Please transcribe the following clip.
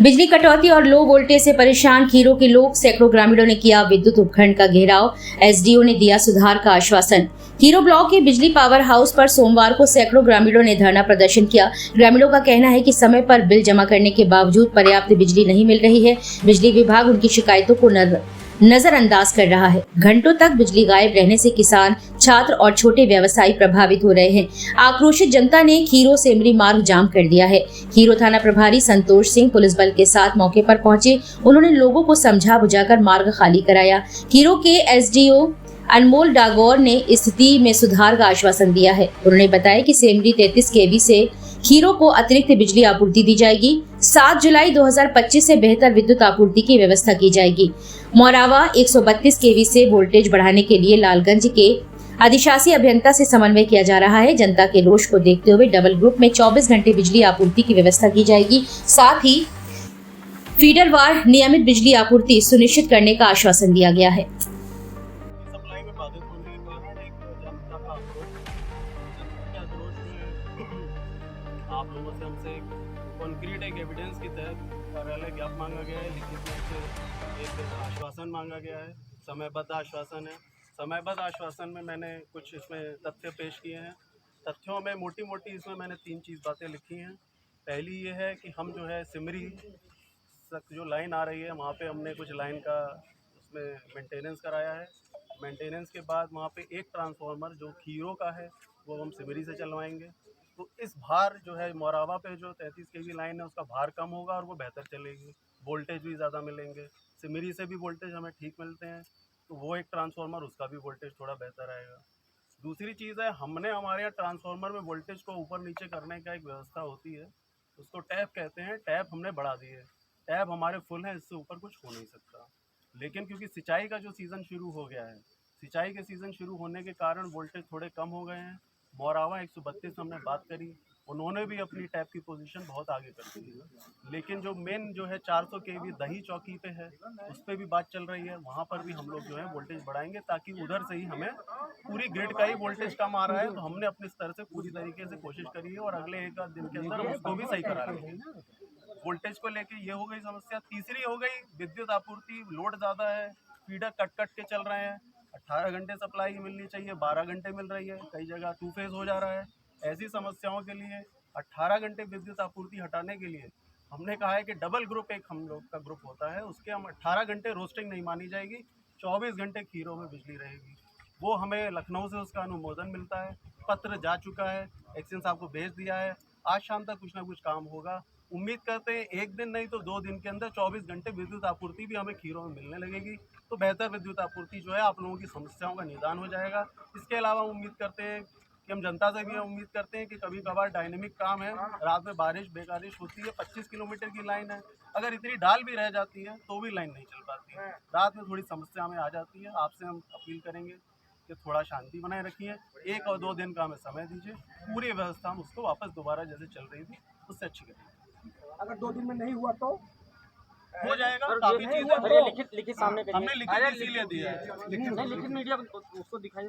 बिजली कटौती और लो वोल्टेज से परेशान खीरों के लोग, सैकड़ों ग्रामीणों ने किया विद्युत उपखंड का घेराव। एसडीओ ने दिया सुधार का आश्वासन। खीरों ब्लॉक के बिजली पावर हाउस पर सोमवार को सैकड़ों ग्रामीणों ने धरना प्रदर्शन किया। ग्रामीणों का कहना है कि समय पर बिल जमा करने के बावजूद पर्याप्त बिजली नहीं मिल रही है। बिजली विभाग उनकी शिकायतों को नजरअंदाज कर रहा है। घंटों तक बिजली गायब रहने से किसान, छात्र और छोटे व्यवसायी प्रभावित हो रहे हैं। आक्रोशित जनता ने खीरों सेमरी मार्ग जाम कर दिया है। खीरों थाना प्रभारी संतोष सिंह पुलिस बल के साथ मौके पर पहुंचे। उन्होंने लोगों को समझा बुझाकर मार्ग खाली कराया। खीरों के एसडीओ अनमोल डागौर ने स्थिति में सुधार का आश्वासन दिया है। उन्होंने बताया कि सेमरी 33 केवी से खीरों को अतिरिक्त बिजली आपूर्ति दी जाएगी। 7 जुलाई 2025 से बेहतर विद्युत आपूर्ति की व्यवस्था की जाएगी। मोरावा 132 केवी से वोल्टेज बढ़ाने के लिए लालगंज के अधिशासी अभियंता से समन्वय किया जा रहा है। जनता के रोष को देखते हुए डबल ग्रुप में 24 घंटे बिजली आपूर्ति की व्यवस्था की जाएगी। साथ ही फीडरवार नियमित बिजली आपूर्ति सुनिश्चित करने का आश्वासन दिया गया है। सप्लाई में बाधित होने के कारण एक जनता का आक्रोश है। जनता के आक्रोश में आप लोगों से हमसे कॉन्क्रीट एक एविडेंस के तहत कार्यालय ज्ञापन मांगा गया है, लिखित में से एक आश्वासन मांगा गया है, समयबद्ध आश्वासन है। समयबद्ध आश्वासन में मैंने कुछ इसमें तथ्य पेश किए हैं। तथ्यों में मोटी मोटी इसमें मैंने 3 बातें लिखी हैं। पहली ये है कि हम जो है सिमरी तक जो लाइन आ रही है वहाँ पे हमने कुछ लाइन का उसमें मेंटेनेंस कराया है। मेंटेनेंस के बाद वहाँ पे एक ट्रांसफार्मर जो खीरों का है वो हम सिमरी से चलवाएंगे। तो इस भार जो है मोरावा पे जो 33 केवी लाइन है उसका भार कम होगा और वो बेहतर चलेगी, वोल्टेज भी ज़्यादा मिलेंगे। सिमरी से भी वोल्टेज हमें ठीक मिलते हैं, तो वो एक ट्रांसफार्मर उसका भी वोल्टेज थोड़ा बेहतर आएगा। दूसरी चीज़ है, हमने हमारे यहाँ ट्रांसफार्मर में वोल्टेज को ऊपर नीचे करने का एक व्यवस्था होती है, उसको टैप कहते हैं। टैप हमने बढ़ा दी है, टैप हमारे फुल हैं, इससे ऊपर कुछ हो नहीं सकता। लेकिन क्योंकि सिंचाई का जो सीज़न शुरू हो गया है, सिंचाई के सीज़न शुरू होने के कारण वोल्टेज थोड़े कम हो गए हैं। मोरावा 132 हमने बात करी, उन्होंने भी अपनी टैप की पोजीशन बहुत आगे कर दी है। लेकिन जो मेन जो है 400 केवी दही चौकी पे है, उस पर भी बात चल रही है। वहाँ पर भी हम लोग जो है वोल्टेज बढ़ाएंगे, ताकि उधर से ही हमें पूरी ग्रिड का ही वोल्टेज कम आ रहा है, तो हमने अपने स्तर से पूरी तरीके से कोशिश करी है और अगले एक आध दिन के अंदर हम उसको भी सही करा लेंगे। वोल्टेज को लेके ये हो गई समस्या। तीसरी हो गई विद्युत आपूर्ति, लोड ज़्यादा है, फीडर कट कट के चल रहे हैं। 18 घंटे सप्लाई मिलनी चाहिए, 12 घंटे मिल रही है, कई जगह 2 फेज हो जा रहा है। ऐसी समस्याओं के लिए 18 घंटे विद्युत आपूर्ति हटाने के लिए हमने कहा है कि डबल ग्रुप एक हम लोग का ग्रुप होता है, उसके हम 18 घंटे रोस्टिंग नहीं मानी जाएगी, 24 घंटे खीरों में बिजली रहेगी। वो हमें लखनऊ से उसका अनुमोदन मिलता है, पत्र जा चुका है, एक्शन साहब को भेज दिया है। आज शाम तक कुछ ना कुछ काम होगा। उम्मीद करते हैं एक दिन नहीं तो 2 दिन के अंदर 24 घंटे विद्युत आपूर्ति भी हमें खीरों में मिलने लगेगी, तो बेहतर विद्युत आपूर्ति जो है आप लोगों की समस्याओं का निदान हो जाएगा। इसके अलावा उम्मीद करते हैं कि हम जनता से भी उम्मीद करते हैं कि कभी कभार डायनेमिक काम है, रात में बारिश बेकारिश होती है, 25 किलोमीटर की लाइन है, अगर इतनी डाल भी रह जाती है तो भी लाइन नहीं चल पाती है, रात में थोड़ी समस्या हमें आ जाती है। आपसे हम अपील करेंगे कि थोड़ा शांति बनाए रखिए, 1 और 2 दिन का हमें समय दीजिए, पूरी व्यवस्था हम उसको वापस दोबारा जैसे चल रही थी उससे अच्छी करेंगे। अगर 2 दिन में नहीं हुआ तो हो जाएगा। काफी चीजें लिखित सामने करिए। हमने लिखित इसीलिए दिया है। नहीं लिखित मीडिया उसको दिखाइए।